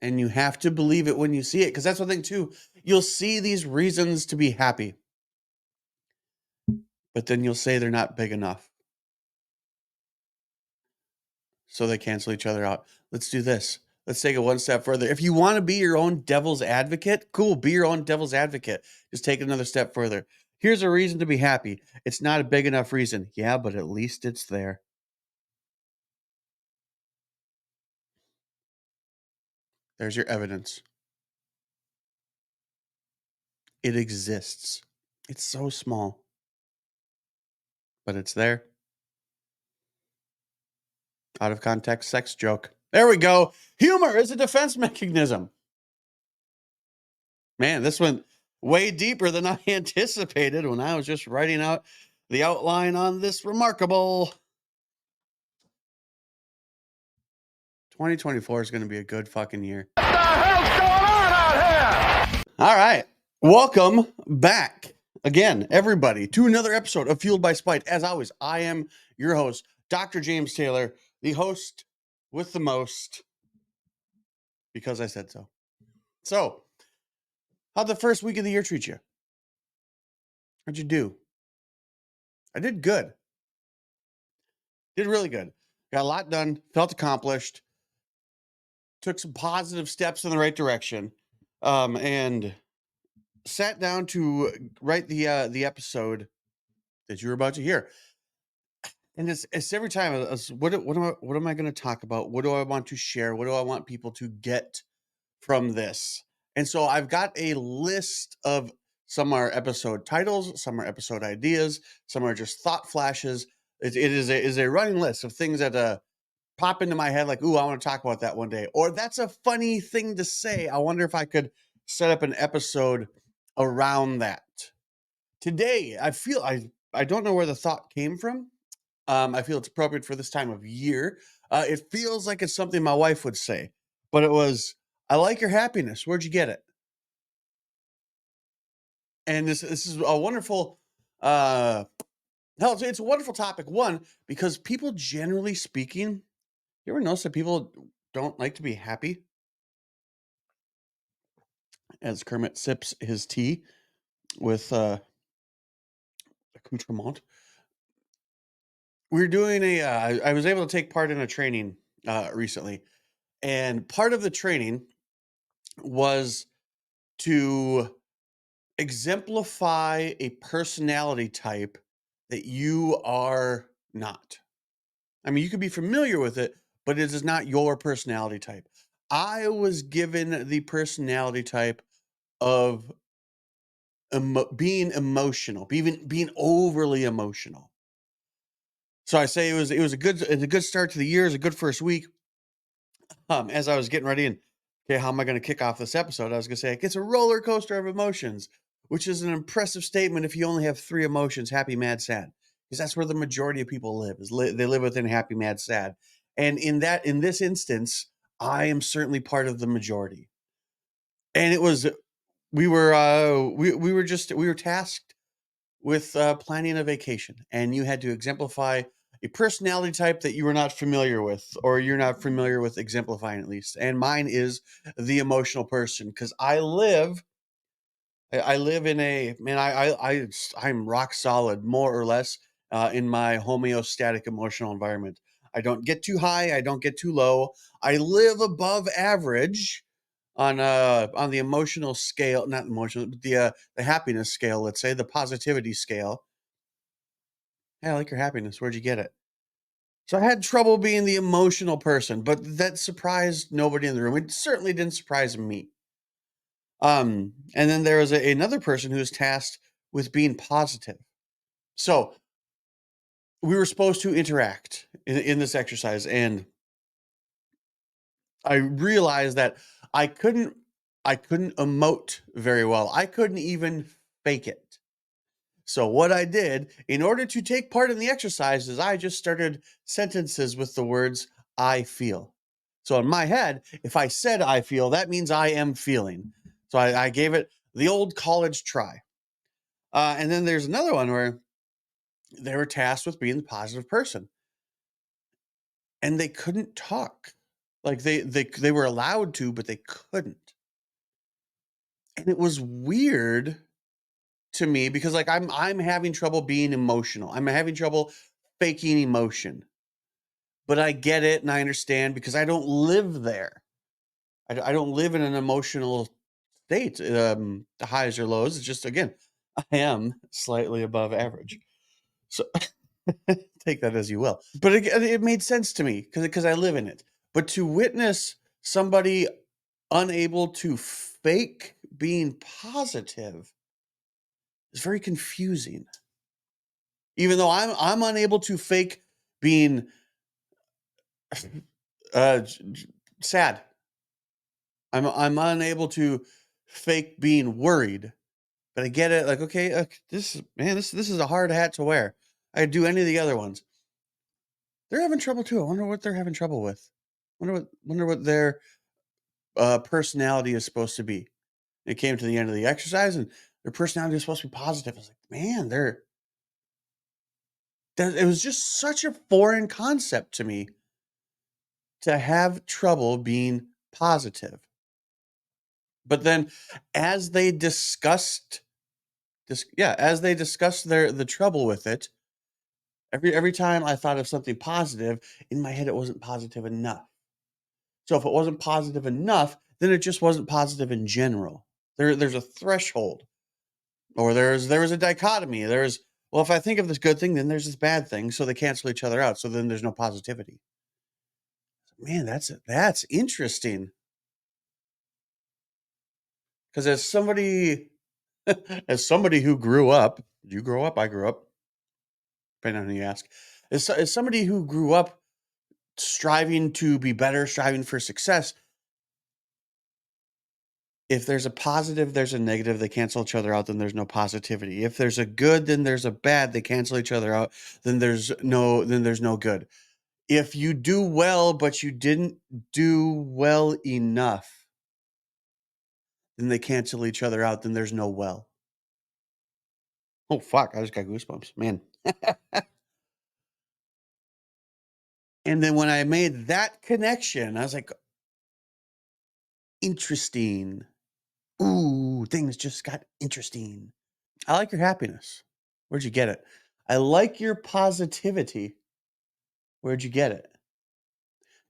And you have to believe it when you see it, because that's the thing too. You'll see these reasons to be happy, but then you'll say they're not big enough. So they cancel each other out. Let's do this. Let's take it one step further. If you want to be your own devil's advocate, cool, be your own devil's advocate. Just take it another step further. Here's a reason to be happy. It's not a big enough reason. Yeah, but at least it's there. There's your evidence. It exists. It's so small, but it's there. Out of context sex joke. There we go. Humor is a defense mechanism. Man, this went way deeper than I anticipated when I was just writing out the outline on this remarkable 2024 is going to be a good fucking year. What the hell's going on out here? All right. Welcome back again, everybody, to another episode of Fueled by Spite. As always, I am your host, Dr. James Taylor, the host with the most, because I said so. So, how'd the first week of the year treat you? How'd you do? I did good. Did really good. Got a lot done. Felt accomplished. Took some positive steps in the right direction. And sat down to write the episode that you're about to hear. And it's every time, what am I going to talk about? What do I want to share? What do I want people to get from this? And so I've got a list of, some are episode titles, some are episode ideas, some are just thought flashes. It is a running list of things that pop into my head, like, ooh, I want to talk about that one day. Or that's a funny thing to say. I wonder if I could set up an episode around that. Today, I don't know where the thought came from. I feel it's appropriate for this time of year. It feels like it's something my wife would say, but it was, I like your happiness. Where'd you get it? And this is a wonderful, hell, it's a wonderful topic. One, because people, generally speaking, you ever notice that people don't like to be happy? As Kermit sips his tea with accoutrement. We're doing I was able to take part in a training recently, and part of the training was to exemplify a personality type that you are not. I mean, you could be familiar with it, but it is not your personality type. I was given the personality type of being emotional, being overly emotional. So I say it was a good start to the year. It was a good first week. As I was getting ready and, okay, how am I going to kick off this episode? I was going to say it's a roller coaster of emotions, which is an impressive statement if you only have 3 emotions: happy, mad, sad, because that's where the majority of people live. They live within happy, mad, sad, and in this instance, I am certainly part of the majority. And it was we were tasked with planning a vacation, and you had to exemplify a personality type that you were not familiar with, or you're not familiar with exemplifying, at least. And mine is the emotional person, because I live in a, man, I'm rock solid, more or less, in my homeostatic emotional environment. I don't get too high, I don't get too low. I live above average on the emotional scale, not emotional, but the happiness scale, let's say, the positivity scale. Hey, I like your happiness. Where'd you get it? So I had trouble being the emotional person, but that surprised nobody in the room. It certainly didn't surprise me. And then there was another person who was tasked with being positive. So we were supposed to interact in this exercise, and I realized that I couldn't emote very well. I couldn't even fake it. So what I did in order to take part in the exercise is I just started sentences with the words "I feel." So in my head, if I said "I feel," that means I am feeling. So I gave it the old college try. And then there's another one where they were tasked with being the positive person, and they couldn't talk. Like they were allowed to, but they couldn't. And it was weird to me because like I'm having trouble being emotional. I'm having trouble faking emotion. But I get it and I understand because I don't live there. I don't live in an emotional state, the highs or lows. It's just again, I am slightly above average. So take that as you will. But it made sense to me because I live in it. But to witness somebody unable to fake being positive is very confusing. Even though I'm unable to fake being sad. I'm unable to fake being worried. But I get it. Like, okay, this is a hard hat to wear. I'd do any of the other ones. They're having trouble too. I wonder what they're having trouble with. Wonder what their personality is supposed to be. It came to the end of the exercise, and their personality is supposed to be positive. I was like, man, it was just such a foreign concept to me to have trouble being positive. But then, as they discussed as they discussed the trouble with it, every time I thought of something positive, in my head, it wasn't positive enough. So if it wasn't positive enough, then it just wasn't positive in general. There's a threshold, or there was a dichotomy. Well, if I think of this good thing, then there's this bad thing, so they cancel each other out. So then there's no positivity. Man, that's interesting. Because as somebody who grew up, did you grow up? I grew up. Depending on who you ask, as somebody who grew up striving to be better, striving for success, if there's a positive, there's a negative, they cancel each other out, then there's no positivity. If there's a good, then there's a bad, they cancel each other out, then there's no good. If you do well, but you didn't do well enough, then they cancel each other out, then there's no well. Oh fuck, I just got goosebumps, man. And then when I made that connection, I was like, interesting. Ooh, things just got interesting. I like your happiness. Where'd you get it? I like your positivity. Where'd you get it?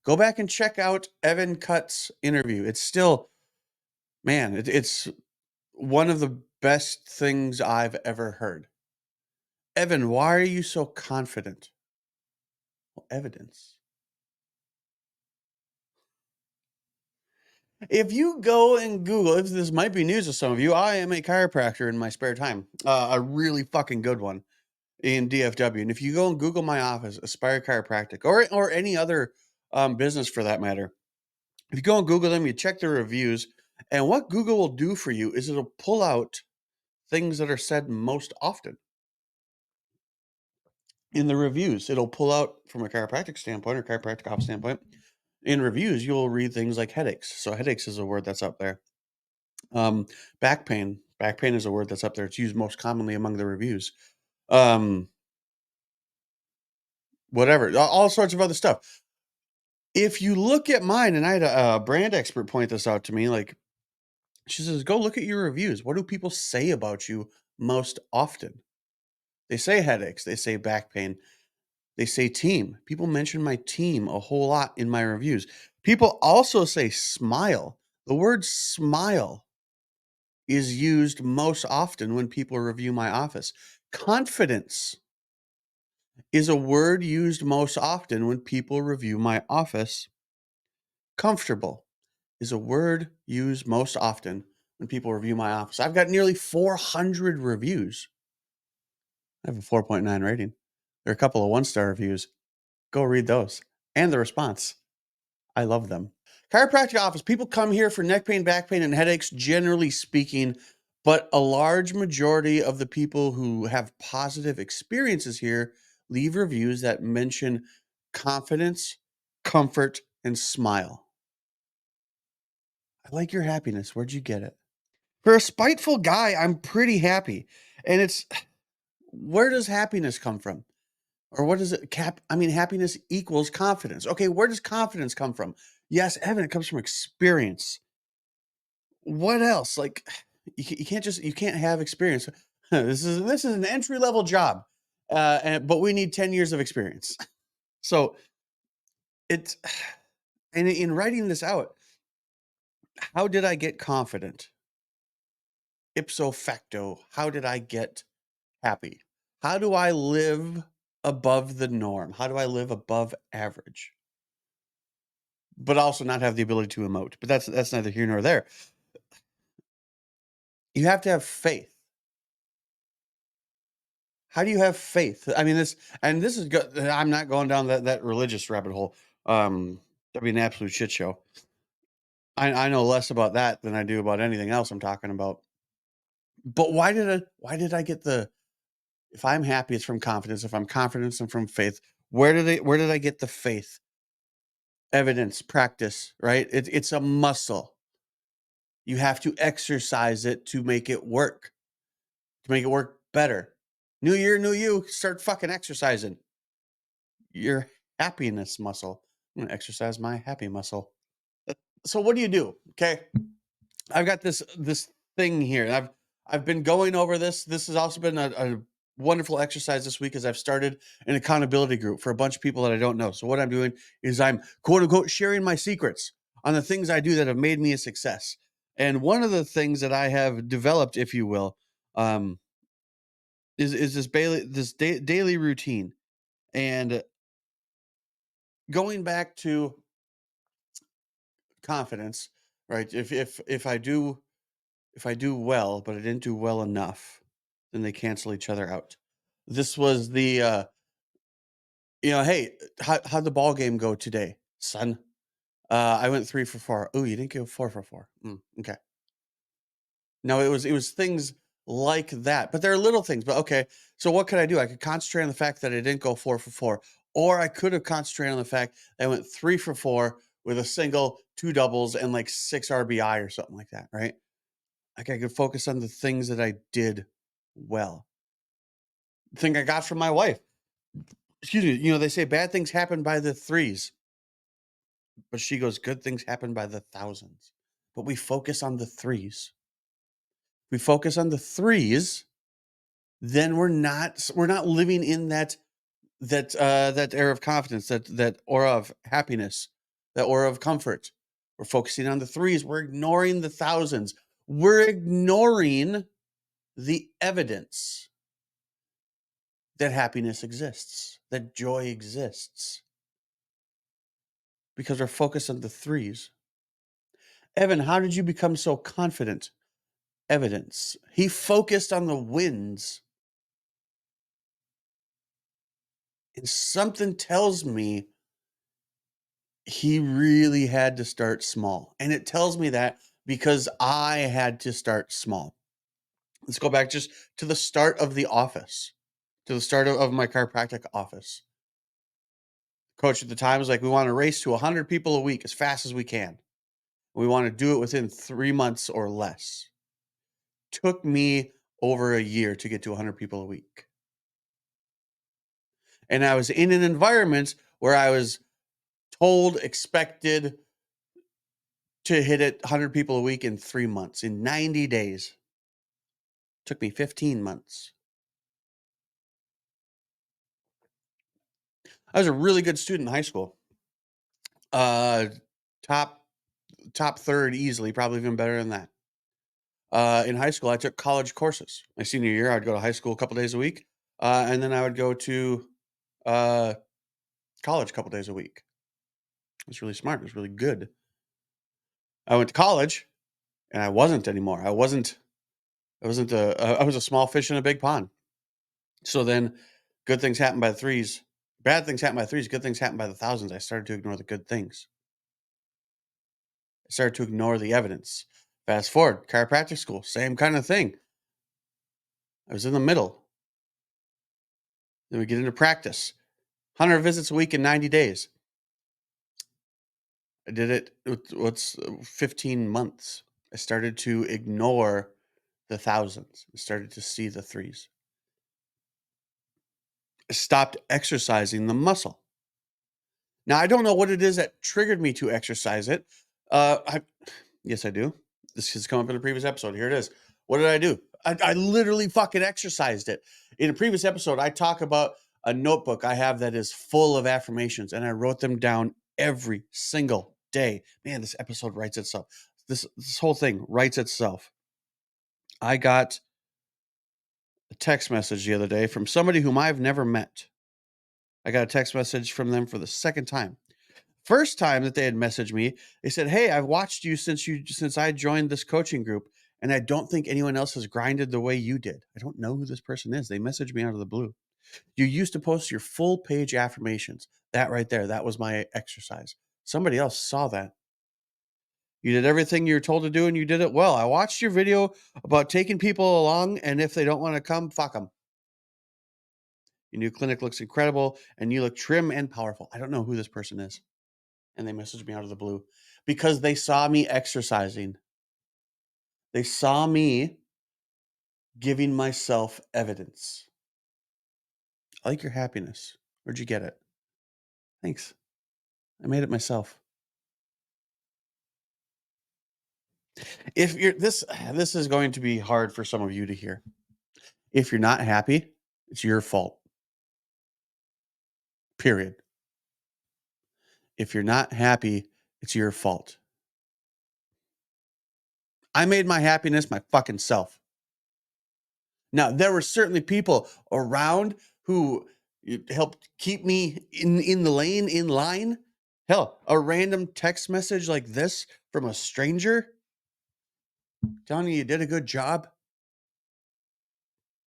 Go back and check out Evan Cutt's interview. It's still, man, it's one of the best things I've ever heard. Evan, why are you so confident? Well, evidence. If you go and Google, if this might be news to some of you, I am a chiropractor in my spare time, a really fucking good one in DFW. And if you go and Google my office, Aspire Chiropractic, or any other business for that matter, if you go and Google them, you check the reviews, and what Google will do for you is it'll pull out things that are said most often in the reviews. It'll pull out from a chiropractic standpoint or chiropractic office standpoint. In reviews, you'll read things like headaches. So headaches is a word that's up there. Back pain. Back pain is a word that's up there. It's used most commonly among the reviews. Um, Whatever, all sorts of other stuff. If you look at mine, and I had a brand expert point this out to me, like she says, go look at your reviews. What do people say about you most often? They say headaches, they say back pain, they say team. People mention my team a whole lot in my reviews. People also say smile. The word smile is used most often when people review my office. Confidence is a word used most often when people review my office. Comfortable is a word used most often when people review my office. I've got nearly 400 reviews. I have a 4.9 rating. There are a couple of one-star reviews. Go read those and the response. I love them. Chiropractic office. People come here for neck pain, back pain, and headaches, generally speaking, but a large majority of the people who have positive experiences here leave reviews that mention confidence, comfort, and smile. I like your happiness. Where'd you get it? For a spiteful guy, I'm pretty happy. And it's where does happiness come from? Or what does it I mean, happiness equals confidence. Okay, where does confidence come from? Yes, Evan, it comes from experience. What else? Like, you can't just you can't have experience. This is an entry level job, but we need 10 years of experience. So it's and in writing this out, how did I get confident? Ipso facto, how did I get happy? How do I live above the norm? How do I live above average, but also not have the ability to emote? But that's neither here nor there. You have to have faith. How do you have faith? I mean, this is good. I'm not going down that religious rabbit hole. That'd be an absolute shit show. I know less about that than I do about anything else I'm talking about. But why did I get the if I'm happy it's from confidence, if I'm confident it's from faith. Where did I get the faith? Evidence, practice, right? It's a muscle. You have to exercise it to make it work, better. New year, new you, start fucking exercising your happiness muscle. I'm gonna exercise my happy muscle. So what do you do? Okay. I've got this thing here. And I've been going over this. This has also been a wonderful exercise this week as I've started an accountability group for a bunch of people that I don't know. So what I'm doing is I'm quote unquote sharing my secrets on the things I do that have made me a success. And one of the things that I have developed, if you will, um, is daily routine. And going back to confidence, right? If I do well, but I didn't do well enough, then they cancel each other out. This was hey, how'd the ball game go today, son? I went 3 for 4. Oh, you didn't go 4 for 4. Okay. No, it was things like that, but they're little things. But okay, so what could I do? I could concentrate on the fact that I didn't go 4 for 4, or I could have concentrated on the fact that I went 3 for 4 with a single, two doubles, and like 6 RBI or something like that, right? Like I could focus on the things that I did well. The thing I got from my wife. Excuse me. They say bad things happen by the threes, but she goes, good things happen by the thousands. But we focus on the threes. We focus on the threes, then we're not living in that air of confidence, that aura of happiness, that aura of comfort. We're focusing on the threes. We're ignoring the thousands. We're ignoring the evidence that happiness exists, that joy exists, because we're focused on the threes. Evan, how did you become so confident? Evidence. He focused on the wins. And something tells me he really had to start small. And it tells me that because I had to start small. Let's go back just to the start of the office, to the start of my chiropractic office. Coach at the time was like, we want to race to 100 people a week as fast as we can. We want to do it within 3 months or less. Took me over a year to get to 100 people a week. And I was in an environment where I was told, expected to hit it 100 people a week in 3 months, in 90 days. Took me 15 months. I was a really good student in high school. Uh, top top third easily, probably even better than that. In high school, I took college courses. My senior year, I'd go to high school a couple days a week, and then I would go to uh, college a couple days a week. It was really smart. It was really good. I went to college, and I wasn't anymore. I wasn't. I was a small fish in a big pond. So then, good things happen by the threes. Bad things happen by threes. Good things happen by the thousands. I started to ignore the good things. I started to ignore the evidence. Fast forward, chiropractic school, same kind of thing. I was in the middle. Then we get into practice. 100 visits a week in 90 days. I did it. What's 15 months? I started to ignore the thousands. I started to see the threes. I stopped exercising the muscle. Now, I don't know what it is that triggered me to exercise it. Yes, I do. This has come up in a previous episode. Here it is. What did I do? I literally fucking exercised it. In a previous episode, I talk about a notebook I have that is full of affirmations, and I wrote them down every single day. Man, this episode writes itself. This whole thing writes itself. I got a text message the other day from somebody whom I've never met. I got a text message from them for the second time. First time that they had messaged me, they said, "Hey, I've watched you since I joined this coaching group, and I don't think anyone else has grinded the way you did." I don't know who this person is. They messaged me out of the blue. "You used to post your full page affirmations. That right there, that was my exercise. Somebody else saw that. You did everything you were told to do, and you did it well. I watched your video about taking people along, and if they don't want to come, fuck them. Your new clinic looks incredible, and you look trim and powerful." I don't know who this person is. And they messaged me out of the blue because they saw me exercising. They saw me giving myself evidence. "I like your happiness. Where'd you get it?" "Thanks. I made it myself." If you're this is going to be hard for some of you to hear. If you're not happy, it's your fault. Period. If you're not happy, it's your fault. I made my happiness my fucking self. Now, there were certainly people around who helped keep me in the lane, in line. Hell, a random text message like this from a stranger telling you did a good job.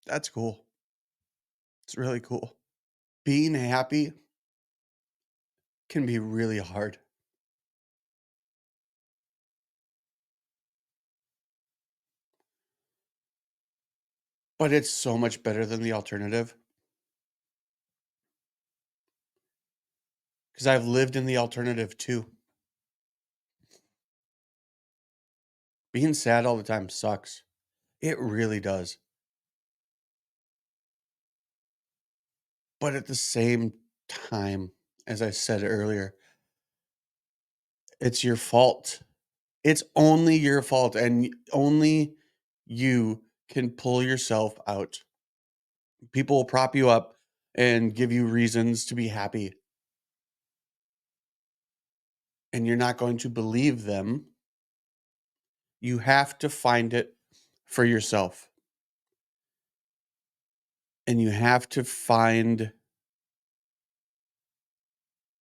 That's cool. It's really cool. Being happy can be really hard, but it's so much better than the alternative because I've lived in the alternative too. Being sad all the time sucks. It really does. But at the same time, as I said earlier, it's your fault. It's only your fault, and only you can pull yourself out. People will prop you up and give you reasons to be happy, and you're not going to believe them. You have to find it for yourself, and you have to find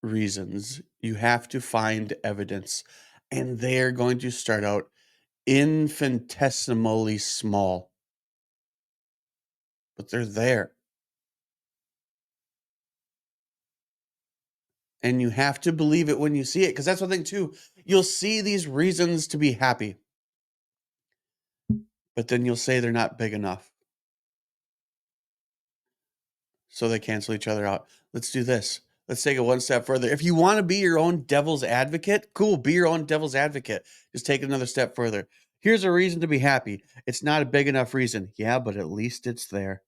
reasons. You have to find evidence, and they're going to start out infinitesimally small, but they're there. And you have to believe it when you see it, because that's one thing too. You'll see these reasons to be happy, but then you'll say they're not big enough. So they cancel each other out. Let's do this. Let's take it one step further. If you want to be your own devil's advocate, cool, be your own devil's advocate. Just take it another step further. Here's a reason to be happy. It's not a big enough reason. Yeah, but at least it's there.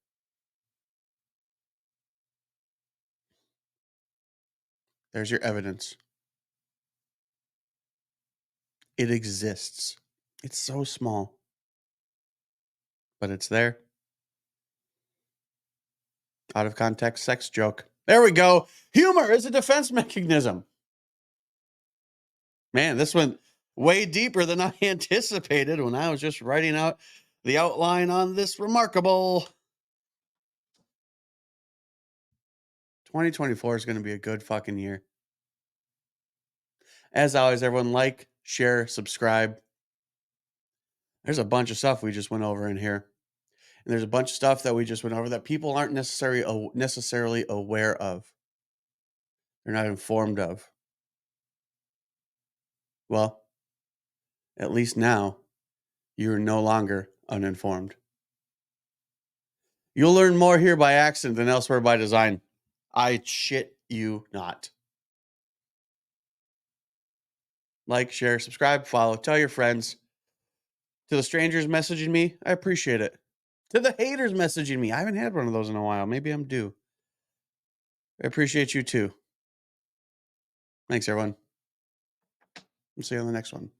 There's your evidence. It exists. It's so small, but it's there. Out of context sex joke. There we go. Humor is a defense mechanism. Man, this went way deeper than I anticipated when I was just writing out the outline on this remarkable 2024 is going to be a good fucking year. As always, everyone like, share, subscribe. There's a bunch of stuff we just went over in here. And there's a bunch of stuff that we just went over that people aren't necessarily aware of. They're not informed of. Well, at least now you're no longer uninformed. You'll learn more here by accident than elsewhere by design. I shit you not. Like, share, subscribe, follow, tell your friends. To the strangers messaging me, I appreciate it. To the haters messaging me, I haven't had one of those in a while. Maybe I'm due. I appreciate you too. Thanks, everyone. We'll see you on the next one.